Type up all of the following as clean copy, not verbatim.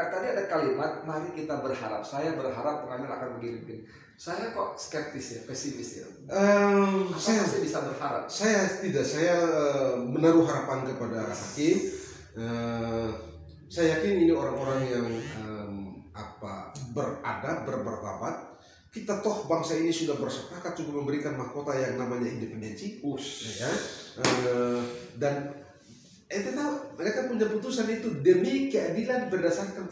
tadi ada kalimat, mari kita berharap. Saya berharap pengambil akan begini. Saya kok skeptis ya, pesimis ya. Saya masih bisa berharap. Saya tidak. Saya menaruh harapan kepada hakim. Saya yakin ini orang-orang yang beradab, bermartabat. Kita toh bangsa ini sudah bersepakat cukup memberikan mahkota yang namanya independensi, ya. Dan tahu mereka punya putusan itu demi keadilan berdasarkan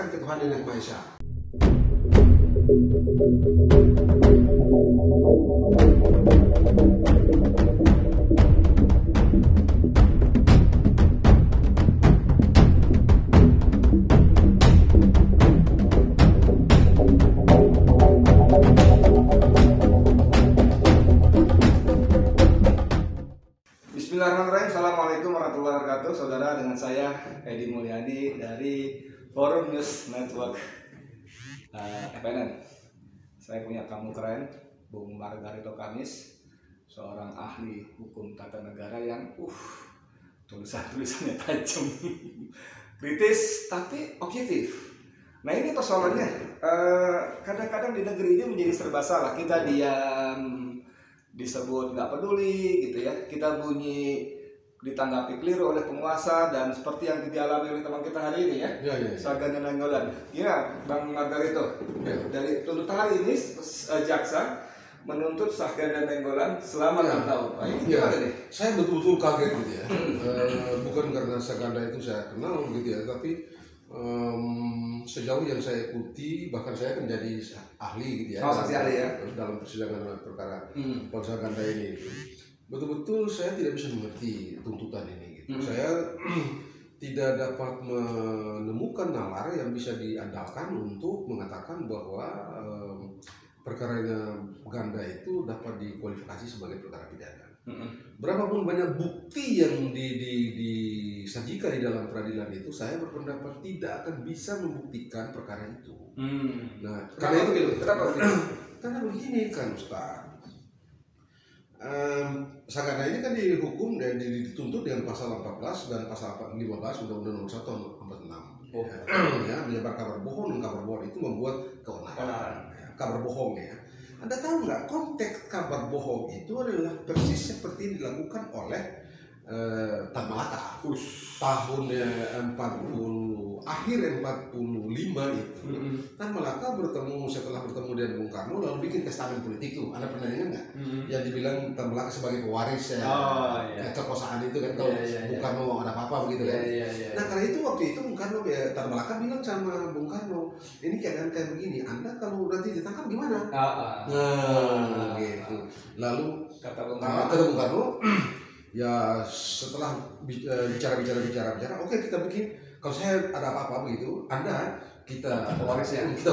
ketuhanan yang Maha Esa. Bismillahirrahmanirrahim. Assalamualaikum warahmatullahi wabarakatuh. Saudara, dengan saya Edi Mulyadi dari Forum News Network FNN. Saya punya tamu keren, Bung Margarito Kamis, seorang ahli hukum tata negara yang tulisannya tajam, kritis tapi objektif. Nah, ini persoalannya. Kadang-kadang di negeri ini menjadi serba salah. Kita diam, disebut nggak peduli gitu ya, kita bunyi ditanggapi keliru oleh penguasa, dan seperti yang dialami oleh teman kita hari ini ya. Saganda Nainggolan. Gimana Bang Margarito? Dari tuntutan hari ini jaksa menuntut Saganda Nainggolan selama 6 tahun. Saya betul-betul kaget gitu ya. Bukan karena Saganda itu saya kenal gitu ya, tapi sejauh yang saya ikuti, bahkan saya kan jadi ahli gitu ya, saksi ahli ya dalam persidangan perkara Saganda ini. Betul-betul saya tidak bisa mengerti tuntutan ini gitu. Saya tidak dapat menemukan nalar yang bisa diandalkan untuk mengatakan bahwa perkaranya Ganda itu dapat dikualifikasi sebagai perkara pidana. Berapapun banyak bukti yang disajikan di dalam peradilan itu, saya berpendapat tidak akan bisa membuktikan perkara itu. Nah, karena begini kan Ustaz, Saganda ini kan dihukum dan dituntut dengan pasal 14 dan pasal 15 Undang-Undang Nomor 1 Tahun 46. Ya, menyebar kabar bohong, dan kabar bohong itu membuat keonaran. Kabar bohong ya. Anda tahu nggak, konteks kabar bohong itu adalah persis seperti yang dilakukan oleh Tan Malaka tahun akhir 45 itu. Tan Malaka setelah bertemu dengan Bung Karno lalu bikin testament politik tuh. Anda pernah dengar nggak? Yang dibilang Tan Malaka sebagai pewaris kekuasaan itu kan, kalau Bung Karno ada apa-apa begitu kan. Nah, karena itu waktu itu Bung Karno Tan Malaka bilang sama Bung Karno, ini keadaan kayak begini, Anda kalau nanti ditangkap gimana? Nah, gitu. Lalu kata Bung Karno, ya setelah bicara, oke, kita bikin, kalau saya ada apa-apa begitu, kita wariskan gitu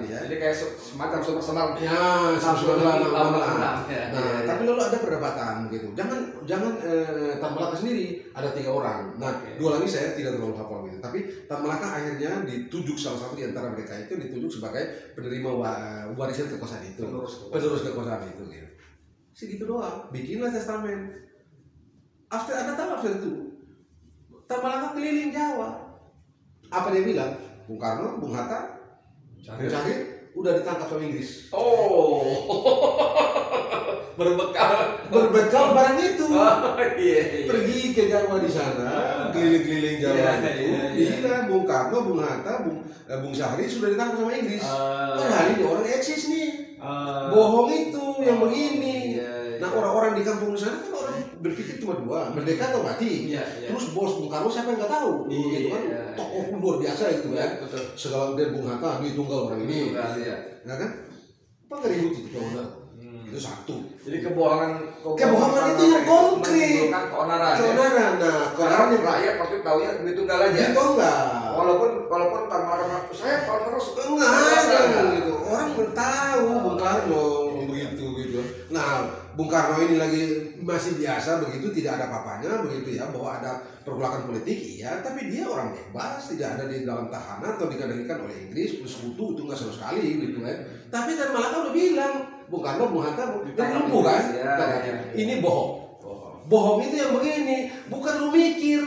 ya. Jadi kayak semacam personal. Ya, tapi lalu ada perdebatan gitu. Jangan Tan Malaka sendiri, ada 3 orang. Nah, 2 lagi saya tidak terlalu hafal gitu. Tapi Tan Malaka akhirnya ditunjuk, salah satu di antara mereka itu ditunjuk sebagai penerima warisan kekuasaan itu. Penerus kekuasaan itu gitu. Segitu doang. Bikinlah testamen. Anda tahu after itu Tan Malaka keliling Jawa. Apa dia bilang? Bung Karno, Bung Hatta, Bung Syahrir udah ditangkap sama Inggris. Berbekal barang itu. Pergi ke Jawa di sana, keliling-keliling Jawa itu. Bilang Bung Karno, Bung Hatta, Bung Syahrir sudah ditangkap sama Inggris. Padahal ini orang eksis nih. Bohong itu yang begini. Nah, orang-orang di kampung sana kan orang berpikir cuma 2, merdeka atau mati. Terus bos Bung Karno siapa yang nggak tahu, gitu kan? Tokoh luar biasa itu kan. Segala dan Bung Hatta, ini tunggal orang ini. Nah kan, apa nggak ribut itu benar? Itu satu. Jadi kebohongan itu yang konkret. Keonaran. Nah, keonaran yang rakyat pasti taunya duit tunggal aja. Itu enggak. Walaupun Tan Malaka saya terus gitu. Orang tahu Bung Karno begitu gitu. Nah, Bung Karno ini lagi masih biasa begitu, tidak ada apa-apanya begitu ya, bahwa ada pergolakan politik iya, tapi dia orang bebas, tidak ada di dalam tahanan atau dikendalikan oleh Inggris, sekutu itu enggak sama sekali gitu kan. Tapi Tan Malaka udah bilang, Bung Karno, Bung Hatta, lumpuh kan? Ini bohong. Bohong itu yang begini, bukan lu mikir.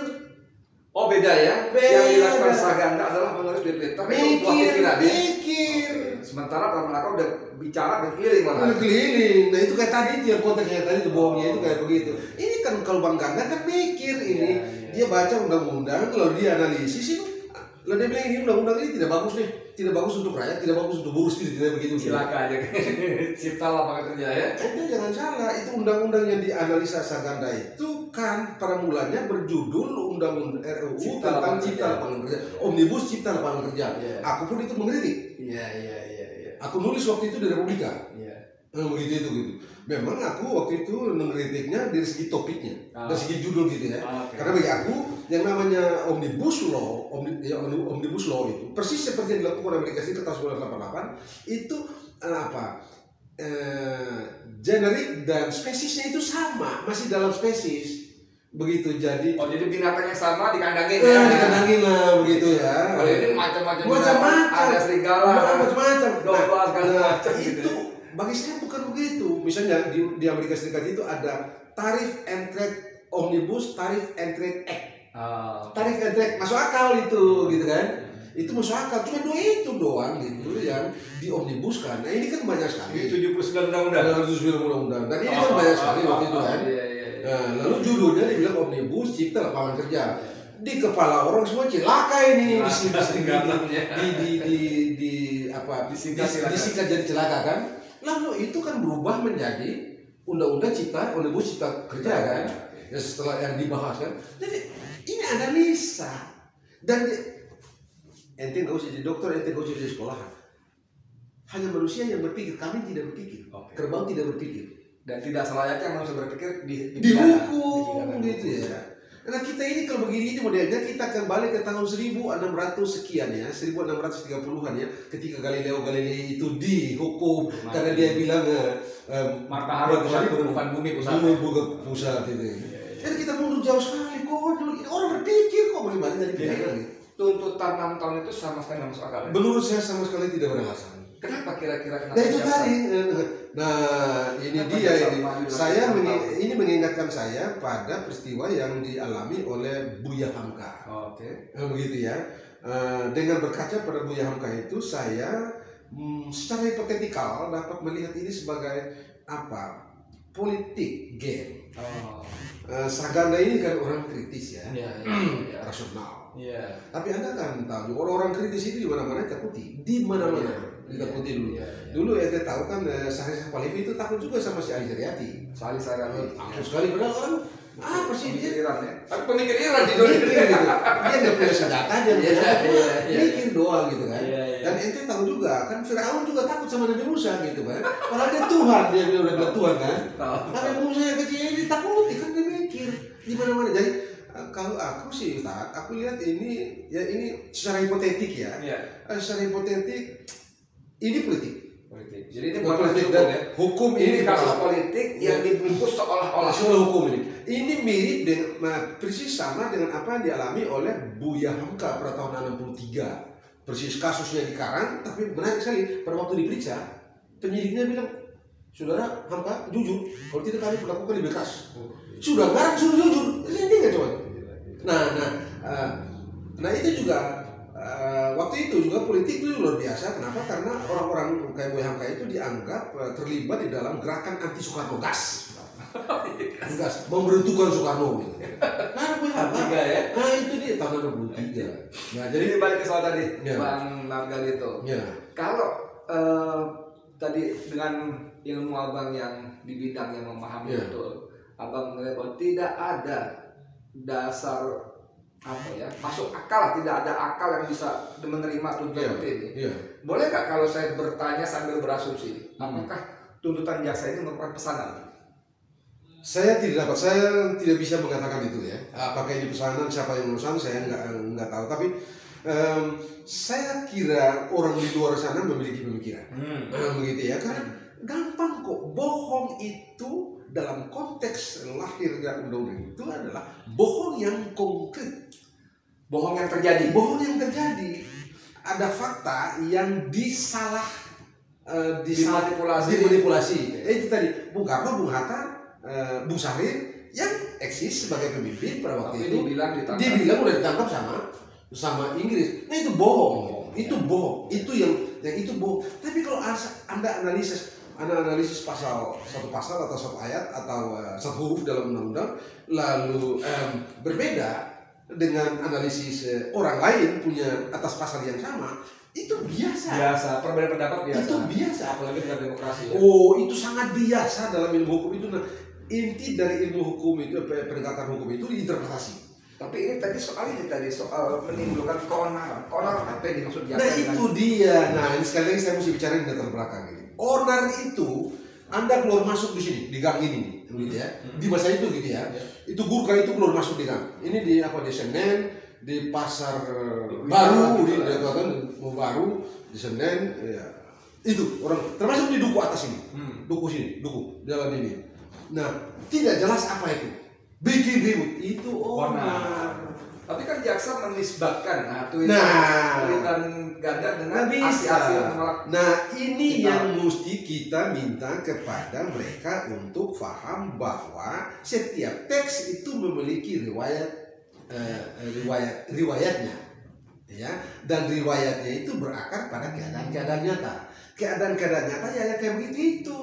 Oh beda ya? Beda. Yang dilakukan Saganda adalah menulis di Twitter itu buah pikiran ya? Mikir. Sementara Pak Melaka udah bicara berkeliling malah. Keliling. Nah itu kayak tadi itu yang konteks kayak tadi itu bohongnya itu kayak begitu. Ini kan kalau Bang Ganda kan mikir ini. Dia baca undang-undang, kalau dia analisis itu, lalu dia bilang ini undang-undang ini tidak bagus nih, tidak bagus untuk rakyat, tidak bagus untuk buruh, tidak begitu. Silakan aja. Cipta lapangan kerja ya. Itu jangan salah, itu undang-undang yang dianalisa Saganda itu kan pada mulanya berjudul undang-undang RUU tentang cipta lapangan kerja, omnibus cipta lapangan kerja. Aku pun itu mengkritik. Iya. Aku nulis waktu itu di Republika. Iya. Begitu itu gitu. Memang aku waktu itu mengkritiknya dari segi topiknya, dari segi judul gitu ya. Karena bagi aku yang namanya omnibus law, omnibus law itu persis seperti yang dilakukan Amerika Serikat tahun 1988 itu generik dan spesiesnya itu sama, masih dalam spesies. Begitu jadi. Oh jadi binatang yang sama dikandangin ya? Dikandangin lah begitu ya. Kalau ini macam-macam. Ada serigala, macam-macam. Domba segala macam gitu. Itu bagi saya bukan begitu. Misalnya di Amerika Serikat itu ada tarif and trade omnibus, tarif and trade act. Tarif and trade masuk akal itu gitu kan. Itu masuk akal, cuma itu doang gitu yang diomnibuskan. Nah ini kan banyak sekali. 79 undang-undang. 79 undang-undang. Dan ini kan banyak sekali waktu itu kan. Nah, lalu judulnya dibilang omnibus cipta lapangan kerja. Di kepala orang semua celaka ini disingkat jadi celaka kan. Lalu itu kan berubah menjadi undang-undang omnibus cipta kerja kan. Ya setelah yang dibahas kan. Jadi ini analisa dan ente nggak usah jadi dokter, ente nggak usah jadi sekolahan. Hanya manusia yang berpikir, kami tidak berpikir. Kerbau tidak berpikir. Dan tidak selayaknya manusia berpikir dihukum gitu ya. Karena kita ini kalau begini ini modelnya kita akan balik ke tahun 1600 sekian ya, 1630-an ya, ketika Galileo Galilei itu dihukum karena dia bilang matahari bukan bumi pusat itu. Jadi kita mundur jauh sekali kok, orang berpikir kok bagaimana dari pidana gitu. Tuntutan 6 tahun itu sama sekali nggak masuk akal ya? Menurut saya sama sekali tidak beralasan. Kenapa kira-kira kenapa? Nah itu tadi. Nah ini dia ini. Saya ini mengingatkan saya pada peristiwa yang dialami oleh Buya Hamka. Oke. Begitu ya. Dengan berkaca pada Buya Hamka itu saya secara hipotetikal dapat melihat ini sebagai apa? Politik game. Saganda ini kan orang kritis ya. Rasional. Tapi Anda kan tahu orang-orang kritis itu di mana-mana takuti, di mana-mana ditakuti dulu. Dulu ente tahu kan Sahri Palevi itu takut juga sama si Ali Heriati. Sahri takut sekali padahal orang apa sih dia Iran ya? Tapi pemikir Iran di Indonesia gitu. Dia nggak punya senjata aja, mikir doang gitu kan. Dan ente tahu juga kan Firaun juga takut sama Nabi Musa gitu kan. Padahal dia Tuhan, dia udah bilang Tuhan kan. Tapi Musa yang kecil ini ditakuti kan dia mikir di mana-mana. Jadi kalau aku sih Ustaz, aku lihat ini ya ini secara hipotetik ya. Secara hipotetik ini politik. Jadi ini bukan politik dan hukum ini kasus politik yang dibungkus seolah-olah hukum ini. Ini mirip dengan persis sama dengan apa yang dialami oleh Buya Hamka pada tahun 63. Persis kasusnya di Karang, tapi menarik sekali pada waktu diperiksa penyidiknya bilang, saudara Hamka jujur, kalau tidak kami perlakukan lebih keras. Sudah ngarang suruh jujur, ini nggak coba. Nah itu juga waktu itu juga politik itu luar biasa. Kenapa? Karena orang-orang kayak Buya Hamka itu dianggap terlibat di dalam gerakan anti Soekarno gas, memberhentikan Soekarno. Nah Buya Hamka, nah itu dia tahun 63. Nah jadi balik ke soal tadi, Bang Nargal itu. Kalau tadi dengan ilmu abang yang di bidang yang memahami betul, abang melihat bahwa tidak ada dasar masuk akal, tidak ada akal yang bisa menerima tuntutan seperti ini. Boleh nggak kalau saya bertanya sambil berasumsi, apakah tuntutan jaksa ini merupakan pesanan? Saya tidak bisa mengatakan itu ya. Apakah ini pesanan, siapa yang memesan, saya nggak tahu. Tapi saya kira orang di luar sana memiliki pemikiran, begitu ya kan? Gampang kok. Bohong itu dalam konteks lahirnya undang-undang itu adalah bohong yang konkret, bohong yang terjadi. Ada fakta yang dimanipulasi. Itu tadi Bung Karno, Bung Hatta, Bung Syahrir yang eksis sebagai pemimpin pada waktu itu. Dibilang udah ditangkap sama Inggris. Nah itu bohong. Itu bohong. Itu yang itu bohong. Tapi kalau Anda analisis satu pasal atau satu ayat atau satu huruf dalam undang-undang, lalu berbeda dengan analisis orang lain punya atas pasal yang sama, itu biasa. Perbedaan pendapat biasa. Itu biasa. Apalagi dalam demokrasi. Ya? Oh, itu sangat biasa dalam ilmu hukum itu. Nah, inti dari ilmu hukum itu, penegakan hukum itu interpretasi. Tapi ini tadi soal menimbulkan keonaran. Keonaran apa yang dimaksud? Nah itu dia. Nah ini sekali lagi saya mesti bicara di latar belakang ini. Onar itu Anda keluar masuk di sini, di gang ini, gitu ya. Di masa itu gitu ya. Itu Gurkha itu keluar masuk di gang. Ini di Senen, di pasar baru, di baru di Senen. Ya. Itu orang termasuk di duku atas ini, duku jalan ini. Nah tidak jelas apa itu. Bikin ribut itu onar. Tapi kan jaksa menisbatkan tulisan Ganda dengan aksi-aksi yang menolak. Nah ini yang mesti kita minta kepada mereka untuk paham bahwa setiap teks itu memiliki riwayatnya, ya, dan riwayatnya itu berakar pada keadaan-keadaan nyata. Keadaan-keadaan nyata ya kayak begitu itu.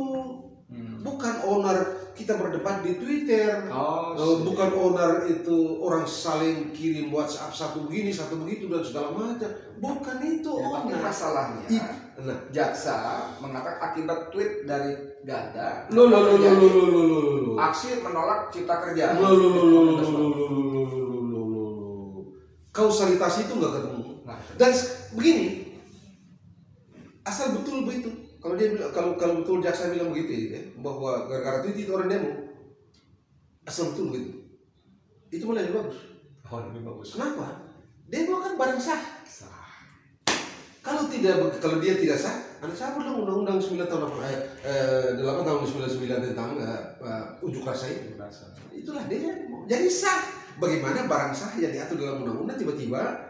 Bukan onar kita berdebat di Twitter, bukan onar itu orang saling kirim WhatsApp satu begini satu begitu dan segala macam, bukan itu onar. Tapi masalahnya jaksa mengatakan akibat tweet dari Ganda aksi menolak cipta kerja. Kausalitas itu nggak ketemu. Dan begini, asal betul begitu. Kalau dia kalau betul jaksa bilang begitu ya, bahwa gara-gara tweet itu orang demo, asal betul begitu, itu malah lebih bagus. Lebih bagus. Kenapa? Demo kan barang sah. Kalau dia tidak sah, Anda sah dong undang-undang 9 tahun 8 tahun 99 tentang unjuk rasa itu. Itulah demo. Jadi sah. Bagaimana barang sah yang diatur dalam undang-undang tiba-tiba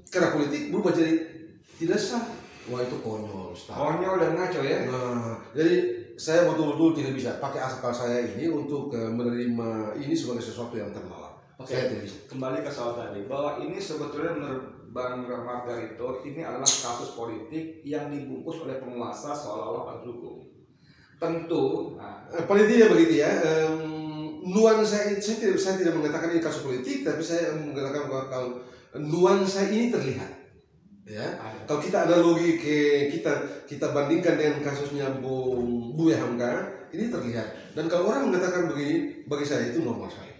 karena politik berubah jadi tidak sah. Wah itu konyol, konyol dan ngaco ya. Nah, jadi saya betul-betul tidak bisa pakai akal saya ini untuk menerima ini sebagai sesuatu yang ternolak. Saya tidak bisa. Kembali ke soal tadi, bahwa ini sebetulnya menurut Bang Margarito ini adalah kasus politik yang dibungkus oleh penguasa seolah-olah kasus hukum. Tentu. Politiknya begitu ya. Nuansa saya tidak mengatakan ini kasus politik, tapi saya mengatakan bahwa kalau nuansa ini terlihat. Ya, kalau kita analogi kita bandingkan dengan kasusnya Buya Hamka, ini terlihat. Dan kalau orang mengatakan begini, bagi saya itu normal sekali.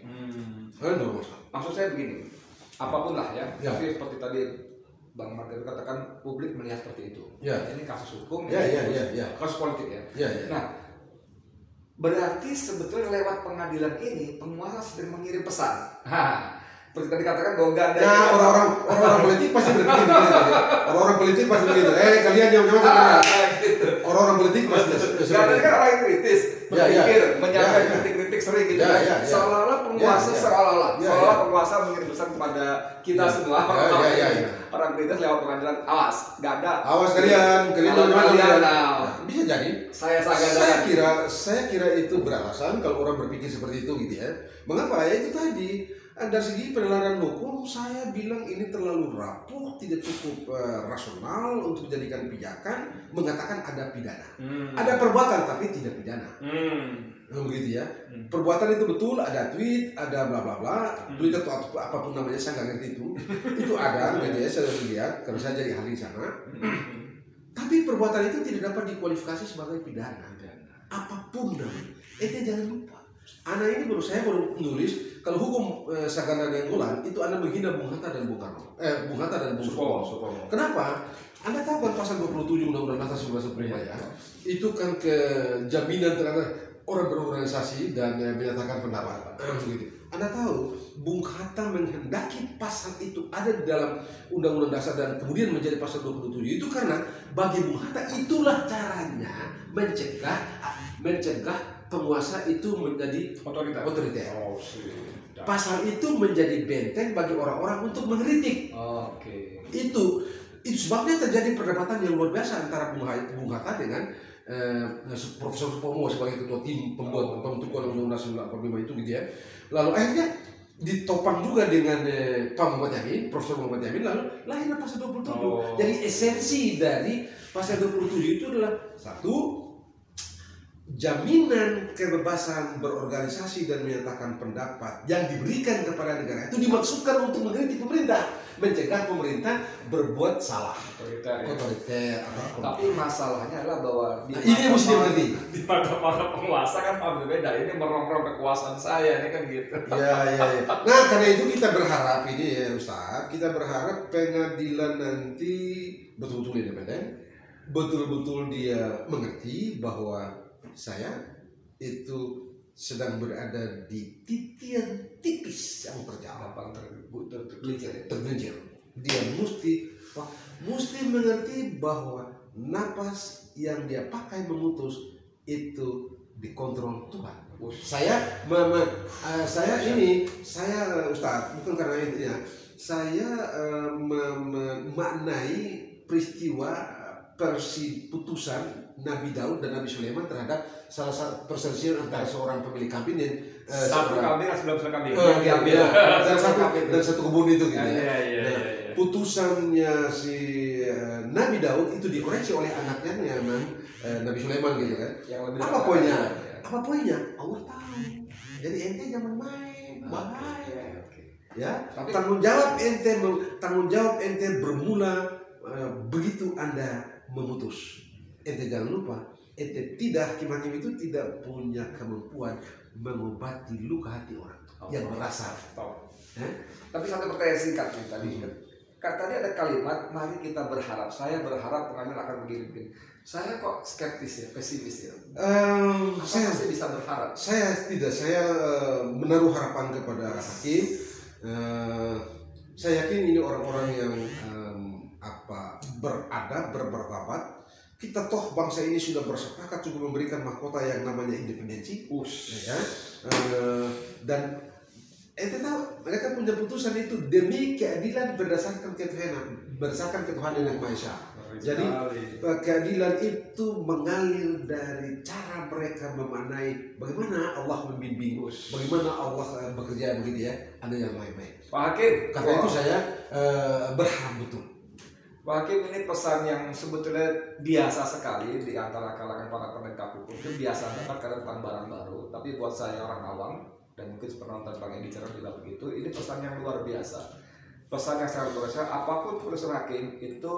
Normal sekali. Maksud saya begini, apapun lah ya. Tapi seperti tadi Bang Margarito katakan, publik melihat seperti itu. Ini kasus hukum, kasus politik ya. Nah, berarti sebetulnya lewat pengadilan ini penguasa sedang mengirim pesan. Seperti tadi katakan bahwa Ganda. Nah, orang-orang politik pasti berpikir begitu. Orang-orang politik pasti begitu. Kalian yang macam gitu. Orang-orang politik pasti. Ganda kan orang yang kritis, berpikir, menyampaikan kritik-kritik sering gitu. Seolah-olah penguasa mengirim pesan kepada kita semua. Orang kritis lewat pengadilan. Awas, Ganda. Awas kalian bisa jadi. Saya kira itu beralasan kalau orang berpikir seperti itu gitu ya. Mengapa? Ya itu tadi. Dari segi penelaran hukum, saya bilang ini terlalu rapuh, tidak cukup rasional untuk dijadikan pijakan, mengatakan ada pidana. Ada perbuatan tapi tidak pidana. Begitu ya. Perbuatan itu betul, ada tweet, ada bla bla bla, tweet atau apapun namanya saya nggak ngerti itu. Itu ada, media saya sudah lihat, karena saya jadi ahli sana. Tapi perbuatan itu tidak dapat dikualifikasi sebagai pidana. Apapun namanya. Jangan lupa. Saya baru nulis kalau hukum Sagana Nainggolan itu Anda menghina Bung Hatta dan Bung Karno. Bung Hatta dan Bung Supomo. Kenapa? Anda tahu kan pasal 27 Undang-Undang Dasar 1945 ya? Itu kan kejaminan terhadap orang berorganisasi dan menyatakan pendapat. Begitu. Anda tahu Bung Hatta menghendaki pasal itu ada di dalam Undang-Undang Dasar dan kemudian menjadi pasal 27 itu karena bagi Bung Hatta itulah caranya mencegah penguasa itu menjadi otoriter. Pasal itu menjadi benteng bagi orang-orang untuk mengkritik. Itu sebabnya terjadi perdebatan yang luar biasa antara Bung Hatta dengan Profesor Supomo sebagai ketua tim pembuat pembentukan Undang-Undang 1945 itu gitu ya. Lalu akhirnya ditopang juga dengan Pak Muhammad Yamin, Profesor Muhammad Yamin, lalu lahirlah pasal 27. Jadi esensi dari pasal 27 itu adalah satu, jaminan kebebasan berorganisasi dan menyatakan pendapat yang diberikan kepada negara itu dimaksudkan untuk mengkritik pemerintah, mencegah pemerintah berbuat salah, otoriter. Tapi masalahnya adalah bahwa ini yang mesti dimengerti. Di para penguasa kan berbeda. Ini merongrong kekuasaan saya, ini kan gitu. Ya. Nah, karena itu kita berharap ini ya Ustaz, kita berharap pengadilan nanti betul-betul independen, betul-betul dia mengerti bahwa saya itu sedang berada di titian tipis yang tergelincir. Dia mesti mengerti bahwa napas yang dia pakai memutus itu dikontrol Tuhan. Saya Ustaz, bukan karena itu ya. Saya memaknai peristiwa putusan Nabi Daud dan Nabi Sulaiman terhadap salah satu perselisihan antara seorang pemilik kambing dan satu kambing atau sebelum kambing yang diambil dan satu kebun itu gitu ya. Putusannya si Nabi Daud itu dikoreksi oleh anaknya Nabi Sulaiman gitu kan. Apa poinnya? Allah tahu. Jadi ente jangan main, bahaya. Ya, tanggung jawab ente bermula begitu Anda memutus. Ente jangan lupa, ente hakim itu tidak punya kemampuan mengobati luka hati orang yang merasa. Tapi satu pertanyaan singkat nih tadi. Tadi ada kalimat, mari kita berharap. Saya berharap pengadilan akan begini. Saya kok skeptis ya, pesimis ya. Saya masih bisa berharap. Saya menaruh harapan kepada hakim. Saya yakin ini orang-orang yang beradab, bermartabat. Kita toh bangsa ini sudah bersepakat juga memberikan mahkota yang namanya independensi. Ya. Dan ente tahu mereka punya putusan itu demi keadilan berdasarkan ketuhanan yang Maha Esa. Jadi keadilan itu mengalir dari cara mereka memaknai bagaimana Allah membimbing, bagaimana Allah bekerja begitu ya. Ada yang lain-lain. Pak Hakim, karena itu saya berharap betul. Pak Hakim, ini pesan yang sebetulnya biasa sekali di antara kalangan para penegak hukum. Itu biasa banget karena tentang barang baru. Tapi buat saya orang awam dan mungkin penonton Bang Edi Cerah juga begitu. Ini pesan yang luar biasa. Pesan yang sangat luar biasa. Apapun putusan hakim itu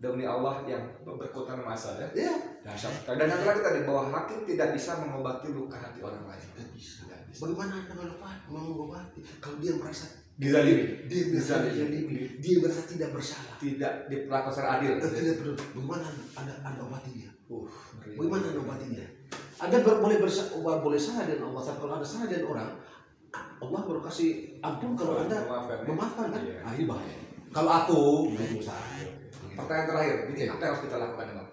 demi Allah yang berkuatan masa ya. Iya. Dan yang terakhir tadi bahwa hakim tidak bisa mengobati luka hati orang lain. Tidak bisa. Bagaimana Anda mengobati kalau dia merasa dizalimi, dia merasa tidak bersalah, tidak diperlakukan secara adil. Tidak perlu. Bagaimana Anda obati dia? Bagaimana Anda obati dia? Anda boleh salah dan Allah, tapi kalau Anda salah dan orang, Allah baru kasih ampun kalau Anda memaafkan kan? Nah, ini bahaya. Kalau aku, pertanyaan terakhir, apa yang harus kita lakukan dengan?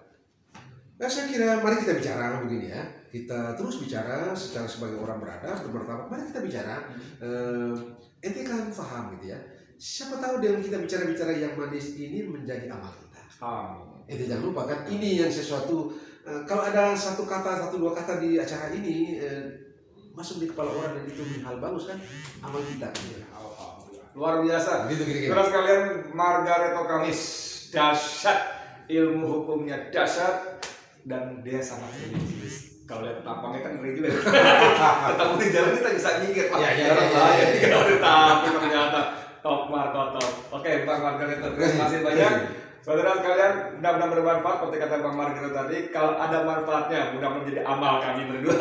Nah, saya kira mari kita bicara begini ya. Kita terus bicara secara sebagai orang beradab, bermartabat. Mari kita bicara. Ente kan paham gitu ya. Siapa tahu dengan kita bicara-bicara yang manis ini menjadi amal kita. Ente jangan lupa kan ini yang sesuatu. Kalau ada satu dua kata di acara ini masuk di kepala orang dan itu hal bagus kan, amal kita. Luar biasa. Gitu kira-kira. Terus kalian Margaretto Kamis dahsyat, ilmu hukumnya dahsyat dan dia sangat religius. Kalau lihat tampangnya kan ngeri juga. Ketemu di jalan kita bisa nyingkir. Iya. Tapi ternyata top Marco top. Oke, Bang Margaretto, terima kasih banyak. Saudara sekalian, mudah-mudahan bermanfaat seperti kata Bang Margaretto tadi. Kalau ada manfaatnya, mudah menjadi amal kami berdua.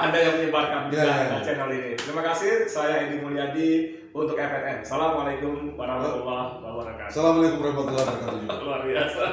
Anda yang menyebarkan juga channel ini. Terima kasih. Saya Edi Mulyadi untuk FNN. Assalamualaikum warahmatullahi wabarakatuh. Assalamualaikum warahmatullahi wabarakatuh. Luar biasa.